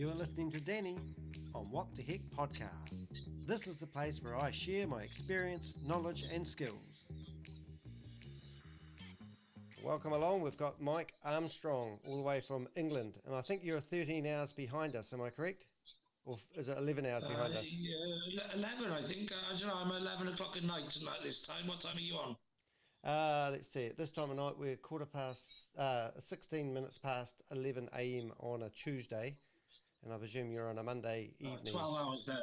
You are listening to Danny on What the Heck podcast. This is the place where I share my experience, knowledge, and skills. Welcome along. We've got Mike Armstrong all the way from England, and I think you're 13 hours behind us. Am I correct? Or is it 11 hours behind us? Yeah, 11, I think. I don't know. I'm 11 o'clock at night tonight this time. What time are you on? Let's see. At this time of night, we're 16 minutes past 11 a.m. on a Tuesday, and I presume you're on a Monday evening. 12 hours then.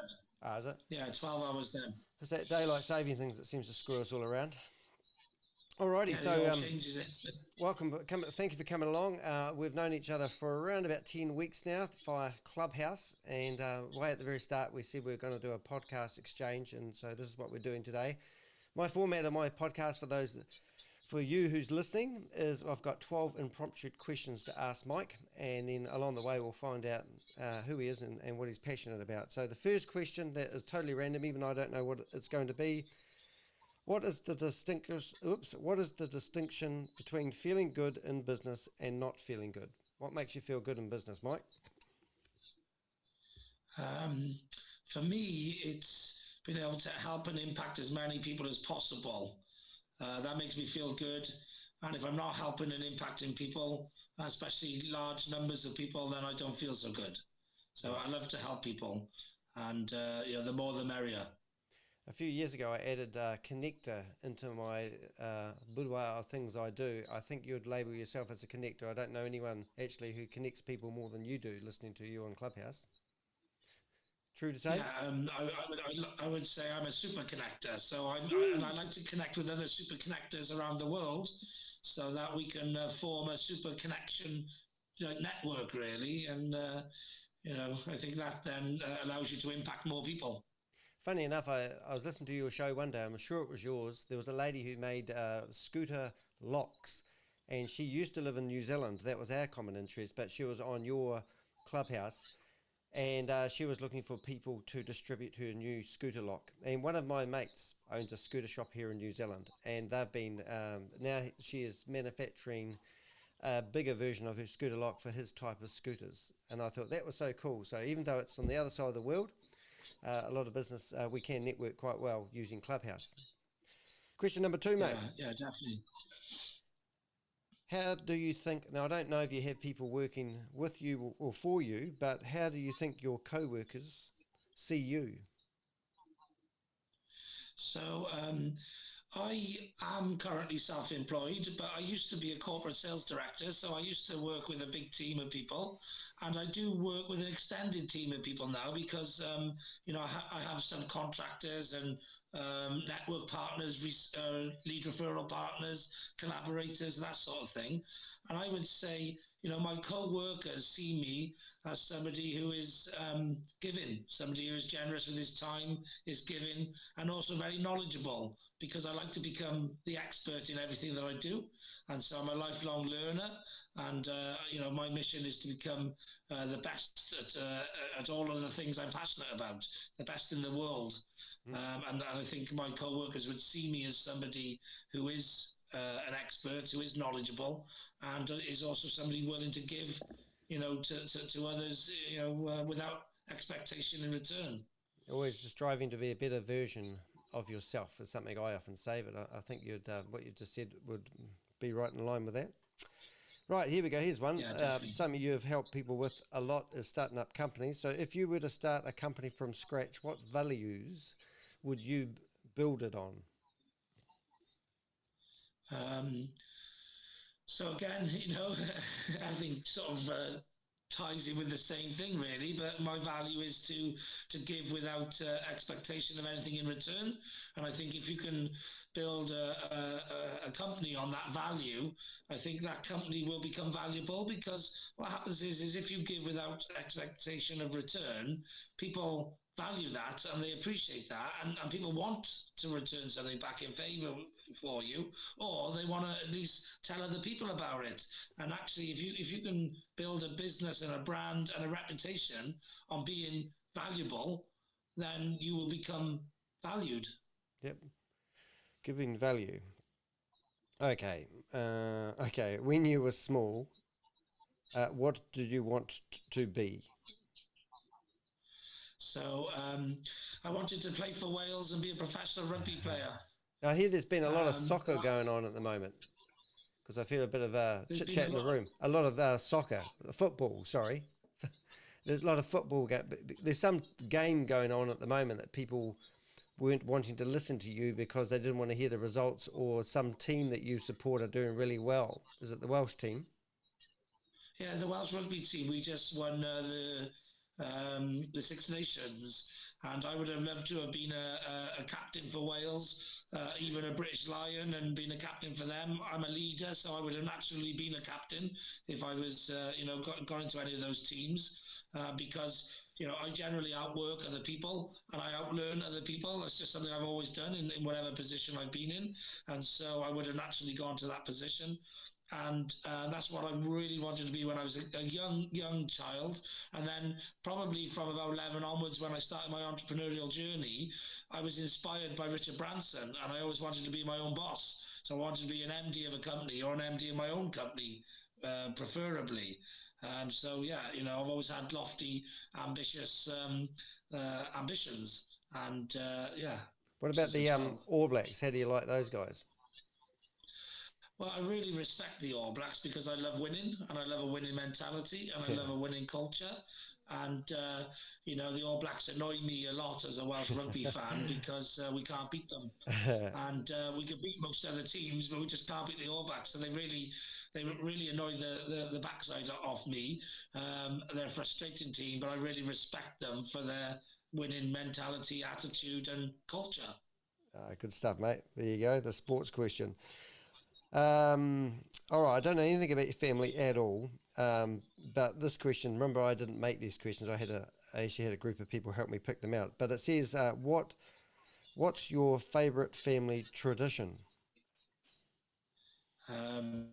Is it? Yeah, 12 hours then. It's that daylight saving things that seems to screw us all around. Alrighty, Yeah, so it all changes it. welcome. Thank you for coming along. We've known each other for around about 10 weeks now via Clubhouse, and way at the very start we said we were going to do a podcast exchange, and so this is what we're doing today. My format of my podcast for you who's listening is I've got 12 impromptu questions to ask Mike, and then along the way we'll find out who he is and what he's passionate about. So the first question that is totally random, even though I don't know what it's going to be. What is the distinction between feeling good in business and not feeling good? What makes you feel good in business, Mike? For me, it's being able to help and impact as many people as possible. That makes me feel good. And if I'm not helping and impacting people, especially large numbers of people, then I don't feel so good. So I love to help people, and the more the merrier. A few years ago, I added connector into my boudoir of things I do. I think you'd label yourself as a connector. I don't know anyone actually who connects people more than you do listening to you on Clubhouse. True to say? Yeah, I would say I'm a super connector. So I like to connect with other super connectors around the world, so that we can form a super connection network, really. And I think that then allows you to impact more people. Funny enough, I was listening to your show one day. I'm sure it was yours. There was a lady who made scooter locks, and she used to live in New Zealand. That was our common interest, but she was on your Clubhouse, and she was looking for people to distribute her new scooter lock. And one of my mates owns a scooter shop here in New Zealand, and they've been now she is manufacturing a bigger version of her scooter lock for his type of scooters. And I thought that was so cool. So even though it's on the other side of the world, a lot of business, we can network quite well using Clubhouse. Question number 2, mate. Yeah, definitely. How do you think, now I don't know if you have people working with you or for you, but how do you think your co-workers see you? So I am currently self-employed, but I used to be a corporate sales director. So I used to work with a big team of people, and I do work with an extended team of people now because, I have some contractors and network partners, lead referral partners, collaborators, that sort of thing. And I would say, my co-workers see me as somebody who is giving, somebody who is generous with his time, is giving, and also very knowledgeable, because I like to become the expert in everything that I do. And so I'm a lifelong learner, and my mission is to become the best at all of the things I'm passionate about, the best in the world. And I think my co-workers would see me as somebody who is an expert, who is knowledgeable, and is also somebody willing to give, to others, without expectation in return. Always just striving to be a better version of yourself is something I often say, but I think what you just said would be right in line with that. Right, here we go. Here's one. Yeah, something you have helped people with a lot is starting up companies. So if you were to start a company from scratch, what values would you build it on? So again, I think sort of ties in with the same thing, really. But my value is to give without expectation of anything in return. And I think if you can build a company on that value, I think that company will become valuable, because what happens is if you give without expectation of return, people value that and they appreciate that, and people want to return something back in favor for you, or they want to at least tell other people about it. And actually, if you can build a business and a brand and a reputation on being valuable, then you will become valued. Yep. Giving value. Okay. When you were small, what did you want to be? So I wanted to play for Wales and be a professional rugby player. Now, I hear there's been a lot of soccer But going on at the moment, because I feel a bit of there's chit been chat a in the lot. room. A lot of soccer, football. Sorry, there's a lot of football. There's some game going on at the moment that people weren't wanting to listen to you because they didn't want to hear the results, or some team that you support are doing really well. Is it the Welsh team? Yeah, the Welsh rugby team. We just won the Six Nations, and I would have loved to have been a captain for Wales, even a British Lion, and been a captain for them. I'm a leader, so I would have naturally been a captain if I was, gone into any of those teams, because I generally outwork other people and I outlearn other people. That's just something I've always done in whatever position I've been in, and so I would have naturally gone to that position. And that's what I really wanted to be when I was a young child. And then probably from about 11 onwards, when I started my entrepreneurial journey, I was inspired by Richard Branson, and I always wanted to be my own boss. So I wanted to be an MD of a company, or an MD of my own company, preferably. So yeah, I've always had lofty, ambitious ambitions, and yeah, What about since a the child. All Blacks? How do you like those guys? Well, I really respect the All Blacks because I love winning, and I love a winning mentality, and I Yeah. love a winning culture. And the All Blacks annoy me a lot as a Welsh rugby fan because we can't beat them, and we can beat most other teams, but we just can't beat the All Blacks. So they really annoy the backside off me. They're a frustrating team, but I really respect them for their winning mentality, attitude, and culture. Good stuff, mate. There you go. The sports question. Um, all right. I don't know anything about your family at all. But this question, remember, I didn't make these questions. I actually had a group of people help me pick them out. But it says, what's your favourite family tradition? Um,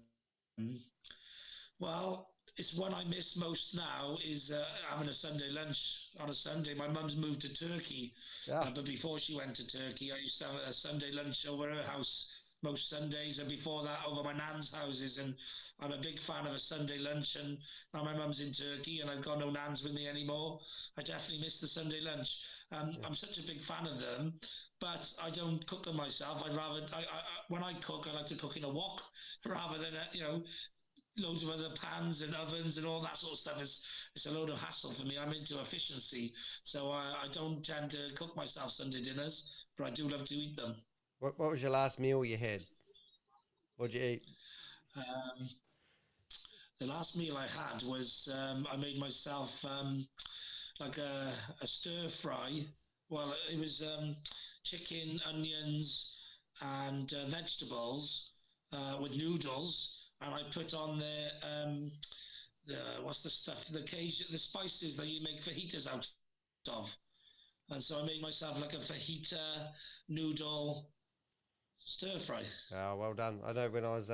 Well, it's one I miss most now is having a Sunday lunch on a Sunday. My mum's moved to Turkey, Yeah. but before she went to Turkey, I used to have a Sunday lunch over her house most Sundays, and before that, over my nan's houses. And I'm a big fan of a Sunday lunch. And now my mum's in Turkey, and I've got no nans with me anymore. I definitely miss the Sunday lunch. Yeah. I'm such a big fan of them, but I don't cook them myself. I'd rather, when I cook, I like to cook in a wok rather than, loads of other pans and ovens and all that sort of stuff. It's a load of hassle for me. I'm into efficiency, so I don't tend to cook myself Sunday dinners, but I do love to eat them. What was your last meal you had? What'd you eat? Um, the last meal I had was I made myself like a stir fry. Well, it was chicken, onions, and vegetables with noodles, and I put on the what's the stuff, the spices that you make fajitas out of. And so I made myself like a fajita noodle stir fry. Oh, well done. I know when I was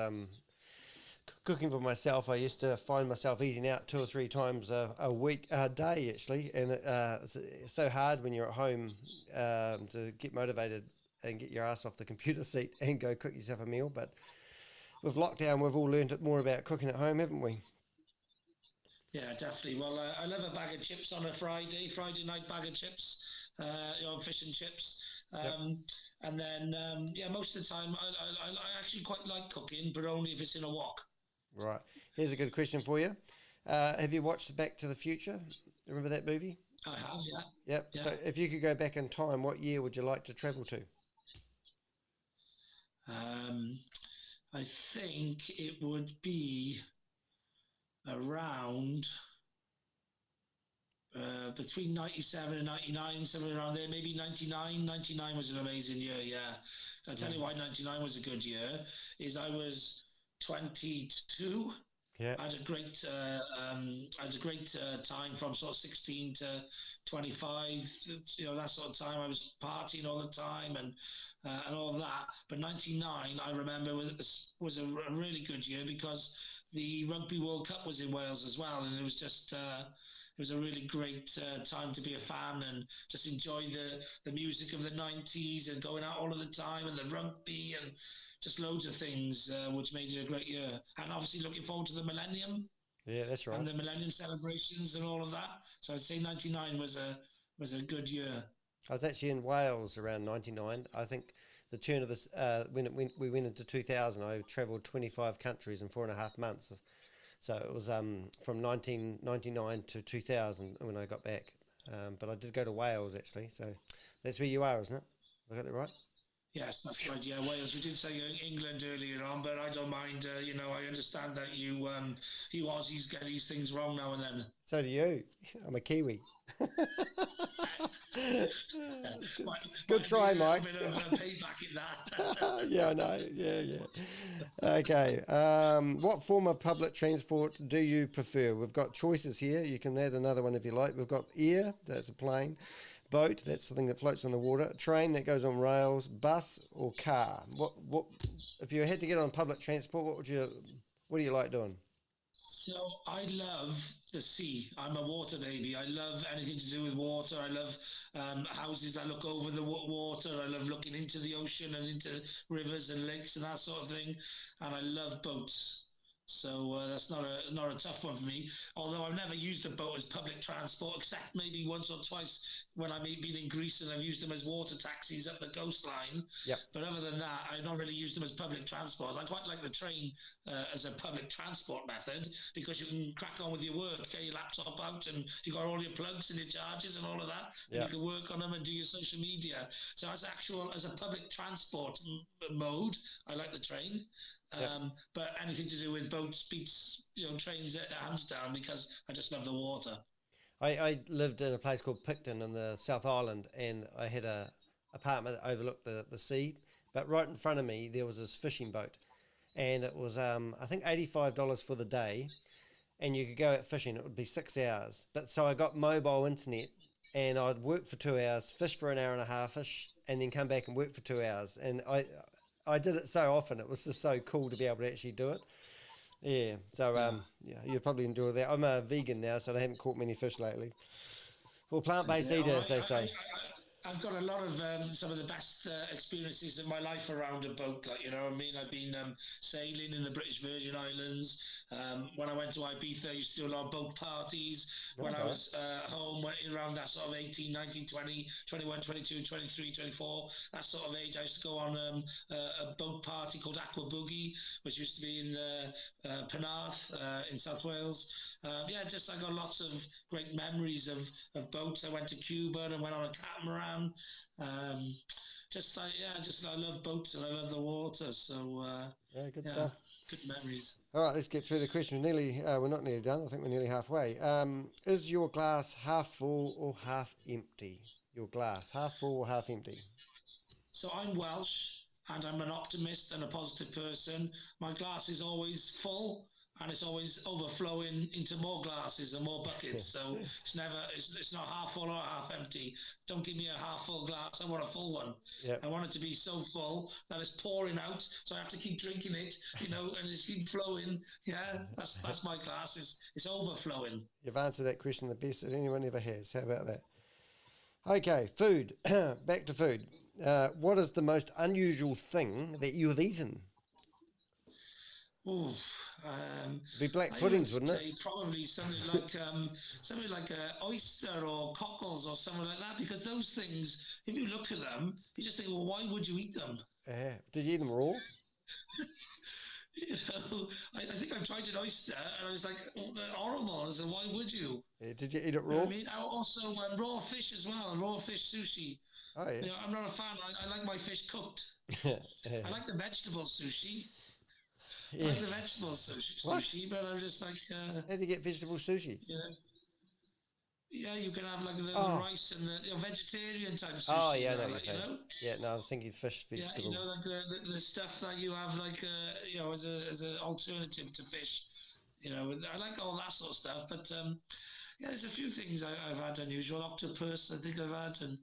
cooking for myself, I used to find myself eating out 2 or 3 times a week, a day actually, and it's so hard when you're at home to get motivated and get your ass off the computer seat and go cook yourself a meal. But with lockdown, we've all learned more about cooking at home, haven't we? Yeah, definitely. Well, I love a bag of chips on a Friday night bag of chips, fish and chips. Yep. And then, yeah, most of the time I actually quite like cooking, but only if it's in a wok. Right. Here's a good question for you. Have you watched Back to the Future? Remember that movie? I have, yeah. Yep. Yeah. So if you could go back in time, what year would you like to travel to? Um, I think it would be around between 97 and 99, somewhere around there, maybe 99. 99 was an amazing year, yeah. I'll tell you Mm. why 99 was a good year, is I was 22. Yeah. I had a great time from sort of 16 to 25. That sort of time. I was partying all the time and all that. But 99, I remember was a really good year because the Rugby World Cup was in Wales as well, and it was just. It was a really great time to be a fan and just enjoy the music of the 90s and going out all of the time and the rugby and just loads of things, which made it a great year. And obviously looking forward to the millennium Yeah, that's right. and the millennium celebrations and all of that. So I'd say 99 was a good year. I was actually in Wales around 99. I think the turn of this, when we went into 2000, I travelled 25 countries in 4.5 months. So it was from 1999 to 2000 when I got back. But I did go to Wales actually. So that's where you are, isn't it? Have I got that right? Yes, that's right. Yeah, Wales. We did say England earlier on, but I don't mind. I understand that you Aussies get these things wrong now and then. So do you. I'm a Kiwi. That's good. Good Might be try, a little Mike. bit of payback in that. Yeah, I know. Yeah, yeah. Okay. What form of public transport do you prefer? We've got choices here. You can add another one if you like. We've got air, that's a plane. Boat, that's the thing that floats on the water. Train, that goes on rails. Bus or car. What? If you had to get on public transport, what do you like doing? So I love the sea. I'm a water baby. I love anything to do with water. I love houses that look over the water. I love looking into the ocean and into rivers and lakes and that sort of thing. And I love boats. So that's not a tough one for me. Although I've never used a boat as public transport, except maybe once or twice when I've been in Greece and I've used them as water taxis up the coastline. Yep. But other than that, I've not really used them as public transport. I quite like the train as a public transport method because you can crack on with your work, get your laptop out, and you got all your plugs and your charges and all of that, and Yep. you can work on them and do your social media. So as a public transport mode, I like the train. Yep. But anything to do with boats beats trains hands down because I just love the water. I lived in a place called Picton in the South Island, and I had a apartment that overlooked the sea. But right in front of me, there was this fishing boat, and it was I think $85 for the day, and you could go out fishing. It would be 6 hours. But so I got mobile internet, and I'd work for 2 hours, fish for an hour and a half ish, and then come back and work for 2 hours. And I did it so often. It was just so cool to be able to actually do it. Yeah. So yeah, you'd probably enjoy that. I'm a vegan now, so I haven't caught many fish lately. Well, plant-based eater, as they say. I've got a lot of some of the best experiences in my life around a boat. Like, you know what I mean? I've been sailing in the British Virgin Islands. When I went to Ibiza, I used to do a lot of boat parties. When I was home, around that sort of 18, 19, 20, 21, 22, 23, 24, that sort of age, I used to go on a boat party called Aqua Boogie, which used to be in Penarth in South Wales. I got lots of great memories of boats. I went to Cuba and went on a catamaran. I love boats and I love the water. So Good stuff. Good memories. All right, let's get through the question. We're not nearly done. I think we're nearly halfway. Is your glass half full or half empty? Your glass, half full or half empty? So I'm Welsh and I'm an optimist and a positive person. My glass is always full and it's always overflowing into more glasses and more buckets. So it's not half full or half empty. Don't give me a half full glass. I want a full one. Yep. I want it to be so full that it's pouring out. So I have to keep drinking it, and it's keep flowing. Yeah, that's my glass. It's overflowing. You've answered that question the best that anyone ever has. How about that? Okay, food. Back to food. What is the most unusual thing that you have eaten? Ooh, be black puddings, wouldn't it? Probably something like oyster or cockles or something like that. Because those things, if you look at them, you just think, well, why would you eat them? Did you eat them raw? I think I tried an oyster and I was like, oh, they're horrible. I said, why would you? Did you eat it raw? You know what I mean, also raw fish as well, raw fish sushi. Oh yeah. I'm not a fan. I like my fish cooked. I like the vegetable sushi. Yeah. I like the vegetable sushi, but I'm just like... how do you get vegetable sushi? Yeah, you can have like the rice and the vegetarian type sushi. Oh, yeah, I know what you're saying. Yeah, no, I was thinking fish, vegetable. Yeah, like the stuff that you have like, as an alternative to fish. I like all that sort of stuff, but there's a few things I've had unusual. Octopus, I think I've had, and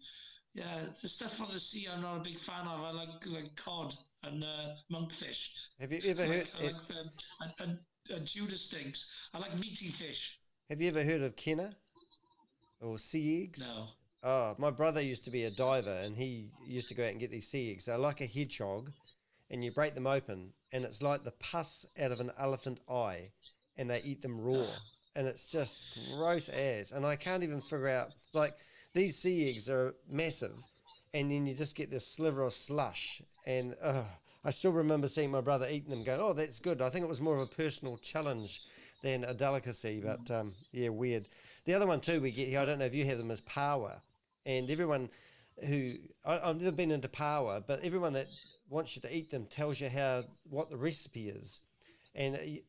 the stuff from the sea I'm not a big fan of. I like cod and monkfish. Have you ever heard? And Judas stinks. I like meaty fish. Have you ever heard of kenna or sea eggs? No. Oh, my brother used to be a diver, and he used to go out and get these sea eggs. They're like a hedgehog, and you break them open, and it's like the pus out of an elephant eye, and they eat them raw, and it's just gross as. And I can't even figure out, like, these sea eggs are massive, and then you just get this sliver of slush. And I still remember seeing my brother eating them, going, "Oh, that's good." I think it was more of a personal challenge than a delicacy, but yeah, weird. The other one too we get here, I don't know if you have them, is power, and everyone who I've never been into power, but everyone that wants you to eat them tells you what the recipe is, and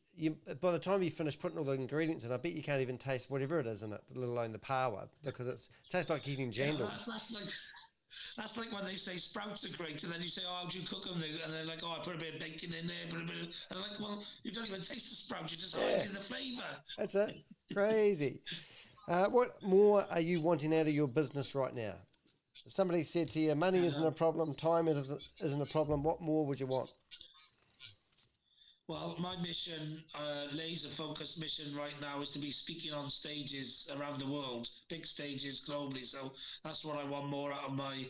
by the time you finish putting all the ingredients in, I bet you can't even taste whatever it is in it, let alone the power, because it tastes like eating Yeah, jandals. that's like when they say sprouts are great, and then you say, "Oh, how do you cook them?" And they're like, "Oh, I put a bit of bacon in there, put a bit." And I'm like, "Well, you don't even taste the sprouts; you're just Yeah, hiding the flavour." that's it. Crazy. What more are you wanting out of your business right now? If somebody said to you, money isn't a Um, problem, time isn't a problem, what more would you want? Well, my mission, laser focused mission right now, is to be speaking on stages around the world, big stages globally. So that's what I want more out of my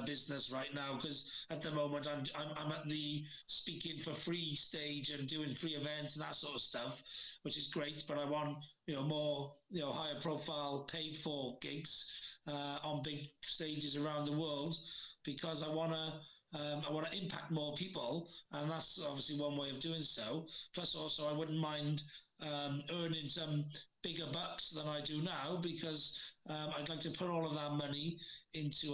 business right now. Because at the moment, I'm at the speaking for free stage and doing free events and that sort of stuff, which is great. But I want more higher profile paid for gigs on big stages around the world because I want to impact more people, and that's obviously one way of doing so. Plus, also, I wouldn't mind earning some bigger bucks than I do now because I'd like to put all of that money into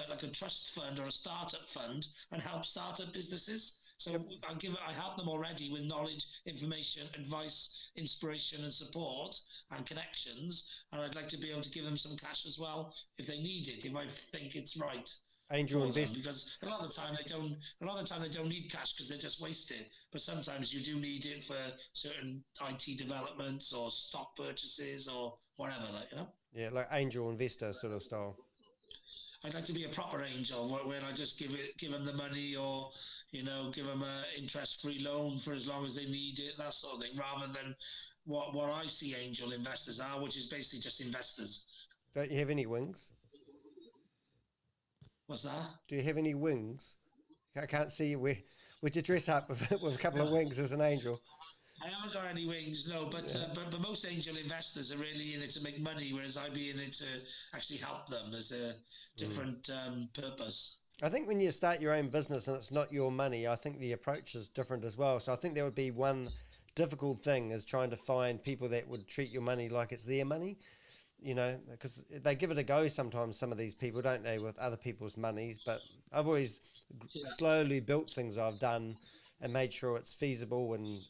like a trust fund or a startup fund and help startup businesses. Yep. So I help them already with knowledge, information, advice, inspiration, and support and connections. And I'd like to be able to give them some cash as well if they need it, if I think it's right Angel for them, invest. because a lot of the time they don't need cash because they're just wasted, but sometimes you do need it for certain IT developments or stock purchases or whatever, Yeah, like angel investor sort of style. I'd like to be a proper angel where I just give them the money, or give them a interest free loan for as long as they need it, that sort of thing, rather than what I see angel investors are, which is basically just investors. Don't you have any wings? What's that? Do you have any wings? I can't see you. Would you dress up with a couple of No, wings as an angel? I haven't got any wings, no. But Yeah. but most angel investors are really in it to make money, whereas I'd be in it to actually help them as a Mm. different purpose. I think when you start your own business and it's not your money, I think the approach is different as well. So I think there would be one difficult thing is trying to find people that would treat your money like it's their money, because they give it a go sometimes, some of these people, don't they, with other people's monies. But I've always Yeah. slowly built things I've done and made sure it's feasible. And,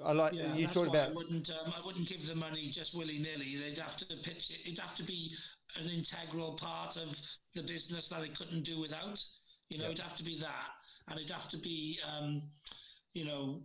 I like Yeah, you that's talked why about, I wouldn't give the money just willy nilly. They'd have to pitch it. It'd have to be an integral part of the business that they couldn't do without. yep, It'd have to be that, and it'd have to be you know,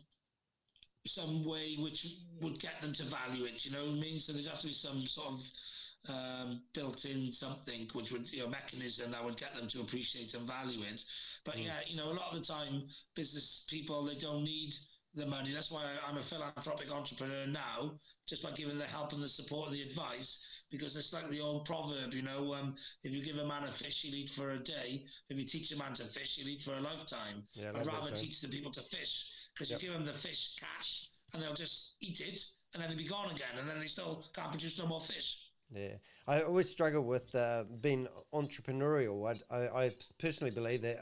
some way which would get them to value it. You know what I mean? So there'd have to be some sort of built-in something which would, mechanism that would get them to appreciate and value it. But mm, yeah, a lot of the time, business people, they don't need the money. That's why I'm a philanthropic entrepreneur now, just by giving the help and the support and the advice. Because it's like the old proverb, if you give a man a fish, he'll eat for a day. If you teach a man to fish, he'll eat for a lifetime. yeah, I I'd love that rather saying. teach the people to fish, because you Yep. give them the fish cash and they'll just eat it and then it'll be gone again, and then they still can't produce no more fish. Yeah, I always struggle with being entrepreneurial. I personally believe that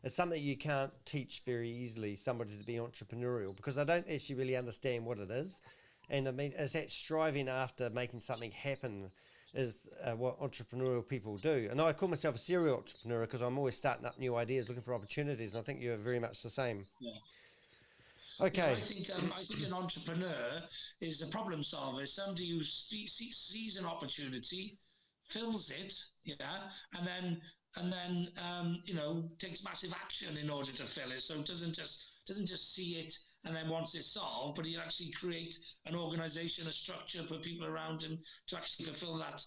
it's something you can't teach very easily, somebody to be entrepreneurial, because I don't actually really understand what it is. And I mean, is that striving after making something happen is what entrepreneurial people do. And I call myself a serial entrepreneur because I'm always starting up new ideas, looking for opportunities. And I think you're very much the same. Yeah. Yeah, Okay. I think an entrepreneur is a problem solver, somebody who sees an opportunity, fills it, yeah, and then takes massive action in order to fill it. So it doesn't just see it and then wants it solved, but he actually create an organization, a structure, put people around him to actually fulfill that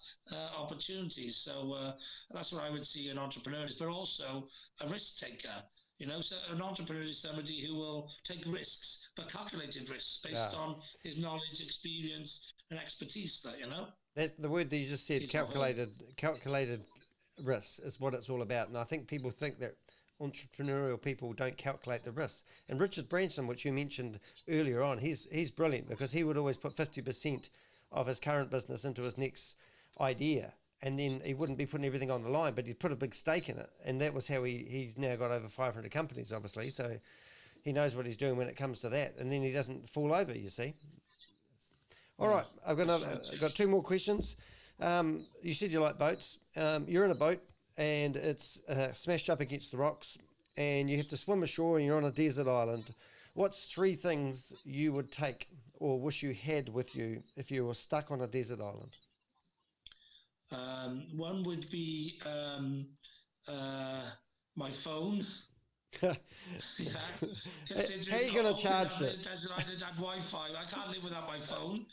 opportunity. So that's what I would see an entrepreneur is, but also a risk taker. So an entrepreneur is somebody who will take risks, but calculated risks based Yeah. on his knowledge, experience, and expertise. That's the word that you just said, His or her. calculated risk is what it's all about. And I think people think that entrepreneurial people don't calculate the risks. And Richard Branson, which you mentioned earlier on, he's brilliant because he would always put 50% of his current business into his next idea. And then he wouldn't be putting everything on the line, but he'd put a big stake in it. And that was how he's now got over 500 companies, obviously. So he knows what he's doing when it comes to that. And then he doesn't fall over, you see. All right, I've got two more questions. You said you like boats. You're in a boat and it's smashed up against the rocks and you have to swim ashore and you're on a desert island. What's three things you would take or wish you had with you if you were stuck on a desert island? One would be my phone. Yeah, How are considering you going to hoping charge that it? Desert Island had Wi-Fi, I can't live without my phone.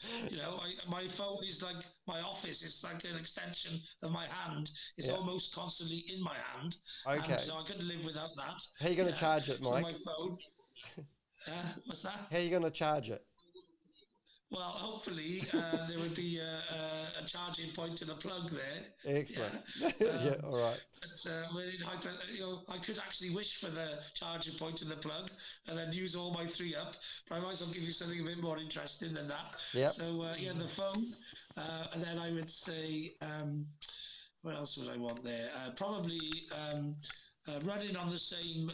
My phone is like my office. It's like an extension of my hand. It's Yeah. almost constantly in my hand, and Okay. so I couldn't live without that. How are you going to Yeah, charge it, so Mike? my phone. What's that? How are you going to charge it? Well, hopefully there would be a charging point and a plug there. Excellent. Yeah. Yeah, all right. I could actually wish for the charging point and the plug, and then use all my three up. But I might as well give you something a bit more interesting than that. Yeah. So the phone, and then I would say, what else would I want there? Probably. Running on the same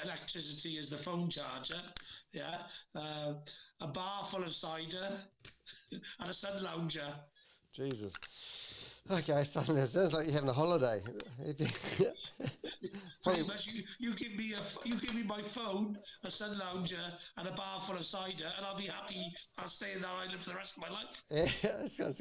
electricity as the phone charger, yeah. A bar full of cider and a sun lounger. Jesus. Okay, suddenly it sounds like you're having a holiday. Pretty much, you give me my phone, a sun lounger, and a bar full of cider, and I'll be happy. I'll stay in that island for the rest of my life. Yeah, it's just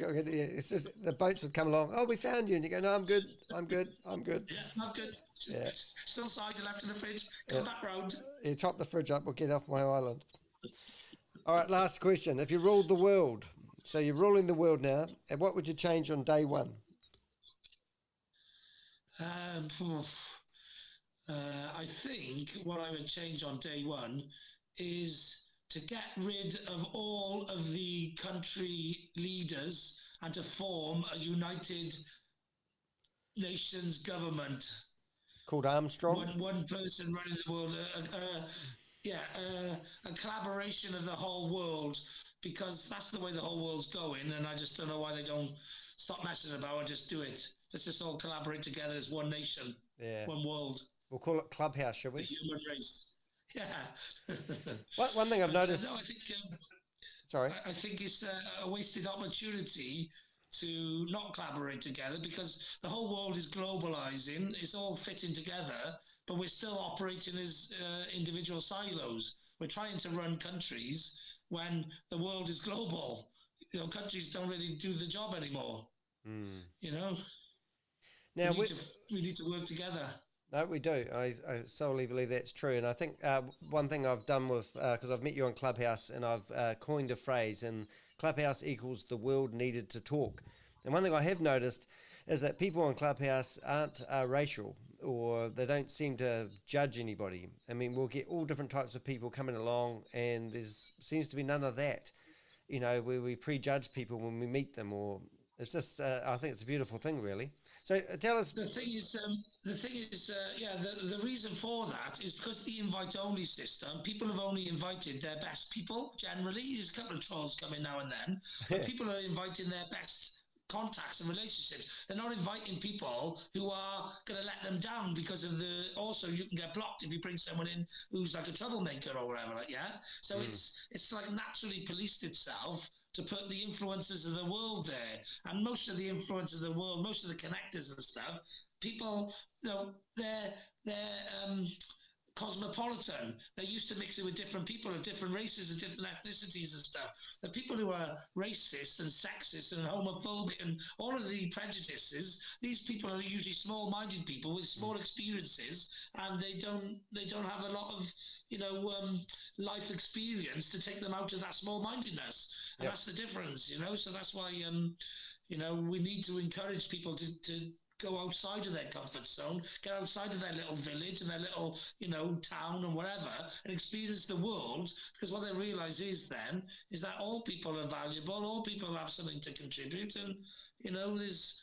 the boats would come along. Oh, we found you, and you go, no, I'm good. I'm good. I'm good. Yeah, I'm good. Yeah. Still cider left in the fridge. Come back round. You chop the fridge up. We'll get off my island. All right, last question. If you ruled the world, so you're ruling the world now, and what would you change on day one? I think what I would change on day one is to get rid of all of the country leaders and to form a United Nations government. Called Armstrong? One person running the world. A collaboration of the whole world, because that's the way the whole world's going, and I just don't know why they don't stop messing about and just do it. Let's just all collaborate together as one nation, one world. We'll call it Clubhouse, shall we? The human race. Yeah. One thing I've noticed. No, I think. Sorry. I think it's a wasted opportunity to not collaborate together, because the whole world is globalizing. It's all fitting together, but we're still operating as individual silos. We're trying to run countries when the world is global. Countries don't really do the job anymore. Now we need to work together. No, we do. I solely believe that's true. And I think one thing I've done with, because I've met you on Clubhouse and I've coined a phrase, and Clubhouse equals the world needed to talk. And one thing I have noticed is that people on Clubhouse aren't racial, or they don't seem to judge anybody. I mean, we'll get all different types of people coming along, and there seems to be none of that, where we prejudge people when we meet them, or it's just, I think it's a beautiful thing, really. So tell us. The thing is, the reason for that is because the invite-only system, people have only invited their best people, generally. There's a couple of trolls coming now and then, but people are inviting their best contacts and relationships. They're not inviting people who are going to let them down, because of also you can get blocked if you bring someone in who's like a troublemaker or whatever, so it's like naturally policed itself to put the influences of the world there. And most of the influence of the world, most of the connectors and stuff, people, they're cosmopolitan. They're used to mixing with different people of different races and different ethnicities and stuff. The people who are racist and sexist and homophobic and all of the prejudices, these people are usually small-minded people with small experiences, and they don't have a lot of life experience to take them out of that small-mindedness. And that's the difference, So that's why we need to encourage people to go outside of their comfort zone, get outside of their little village and their little, town and whatever, and experience the world. Because what they realize is that all people are valuable, all people have something to contribute, and there's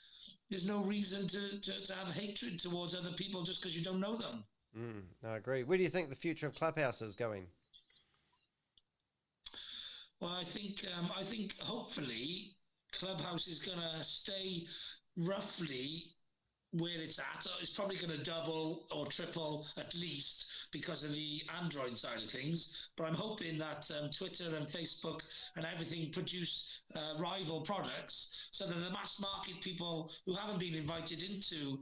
no reason to have hatred towards other people just because you don't know them. I agree. Where do you think the future of Clubhouse is going? Well, I think hopefully Clubhouse is going to stay roughly where it's at. It's probably going to double or triple at least because of the Android side of things. But I'm hoping that Twitter and Facebook and everything produce rival products so that the mass market people who haven't been invited into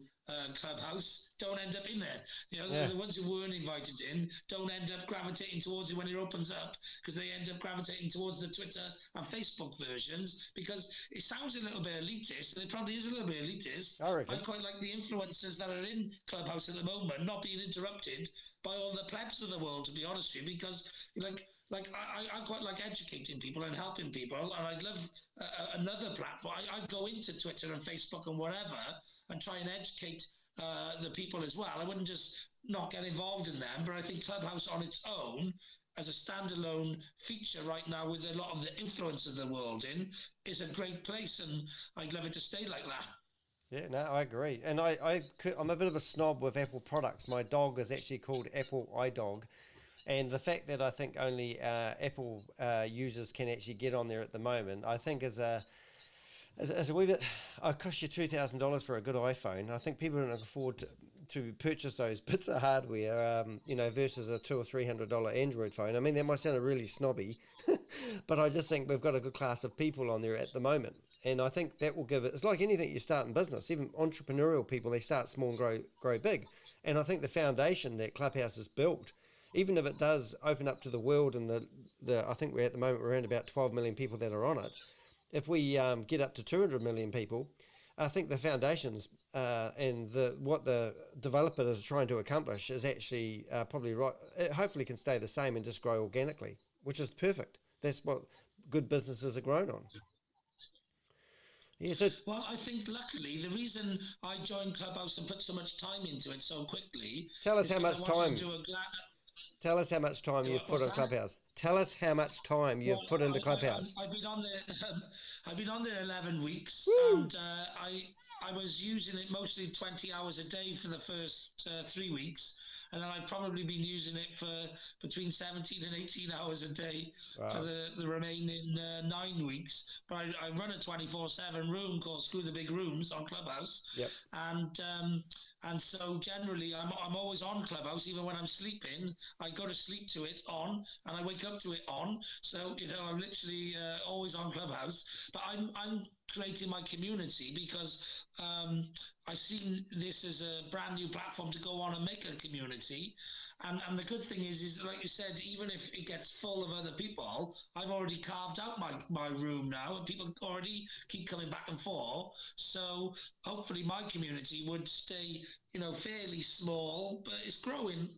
Clubhouse don't end up in there. You know, the ones who weren't invited in don't end up gravitating towards it when it opens up, because they end up gravitating towards the Twitter and Facebook versions, because it sounds a little bit elitist, and it probably is a little bit elitist. I quite like the influencers that are in Clubhouse at the moment not being interrupted by all the plebs of the world, to be honest with you, because I quite like educating people and helping people, and I'd love another platform. I'd go into Twitter and Facebook and whatever and try and educate the people as well. I wouldn't just not get involved in them, but I think Clubhouse on its own, as a standalone feature right now with a lot of the influence of the world in, is a great place, and I'd love it to stay like that. Yeah, no, I agree. And I'm a bit of a snob with Apple products. My dog is actually called Apple iDog. And the fact that I think only Apple users can actually get on there at the moment, I think is a wee bit. It costs you $2,000 for a good iPhone. I think people don't afford to purchase those bits of hardware, versus a $200 or $300 Android phone. I mean, that might sound really snobby, but I just think we've got a good class of people on there at the moment. And I think that will give it, it's like anything you start in business, even entrepreneurial people, they start small and grow big. And I think the foundation that Clubhouse has built, even if it does open up to the world, and I think we're at the moment, we're around about 12 million people that are on it. If we get up to 200 million people, I think the foundations and what the developer is trying to accomplish is actually probably right. It hopefully can stay the same and just grow organically, which is perfect. That's what good businesses are grown on. Yeah, well, I think luckily the reason I joined Clubhouse and put so much time into it so quickly. Tell us how much time. Tell us how much time you've put on Clubhouse. Tell us how much time you've put into Clubhouse. I've been on there. I've been on there 11 weeks, Woo! And I was using it mostly 20 hours a day for the first 3 weeks. And then I've probably been using it for between 17 and 18 hours a day for the remaining 9 weeks. But I run a 24/7 room called Screw the Big Rooms on Clubhouse. Yep. And so generally I'm always on Clubhouse, even when I'm sleeping. I go to sleep to it on, and I wake up to it on. So I'm literally always on Clubhouse. But I'm creating my community because I see this as a brand new platform to go on and make a community. And the good thing is like you said, even if it gets full of other people, I've already carved out my room now, and people already keep coming back and forth. So hopefully my community would stay, fairly small, but it's growing.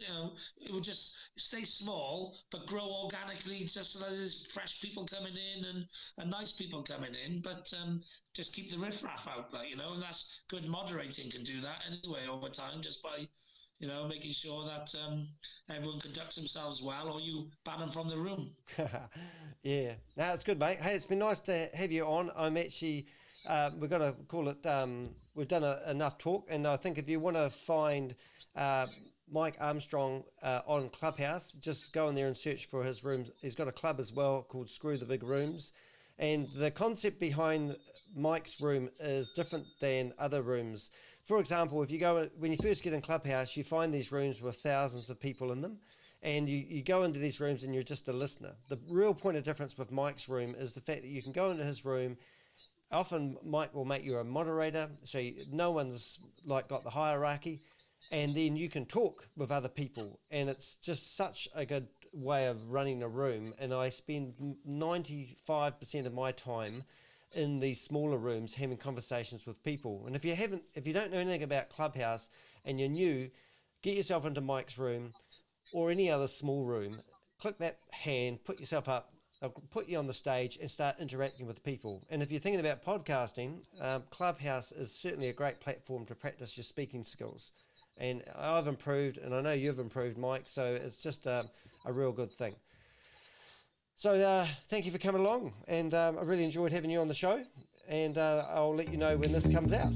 It would just stay small, but grow organically, just so that there's fresh people coming in and nice people coming in. But just keep the riffraff out, and that's good. Moderating can do that anyway over time, just by making sure that everyone conducts themselves well, or you ban them from the room. Yeah, no, it's good, mate. Hey, it's been nice to have you on. I'm actually, we're going to call it, we've done enough talk, and I think if you want to find Mike Armstrong on Clubhouse, just go in there and search for his rooms. He's got a club as well called Screw the Big Rooms. And the concept behind Mike's room is different than other rooms. For example, when you first get in Clubhouse, you find these rooms with thousands of people in them, and you go into these rooms and you're just a listener. The real point of difference with Mike's room is the fact that you can go into his room. Often Mike will make you a moderator, so no one's got the hierarchy, and then you can talk with other people, and it's just such a good way of running a room. And I spend 95% of my time in these smaller rooms having conversations with people. And if you don't know anything about Clubhouse and you're new, get yourself into Mike's room or any other small room, click that hand, put yourself up, they'll put you on the stage and start interacting with people. And if you're thinking about podcasting, Clubhouse is certainly a great platform to practice your speaking skills. And I've improved, and I know you've improved, Mike, so it's just a real good thing. So thank you for coming along, and I really enjoyed having you on the show, and I'll let you know when this comes out.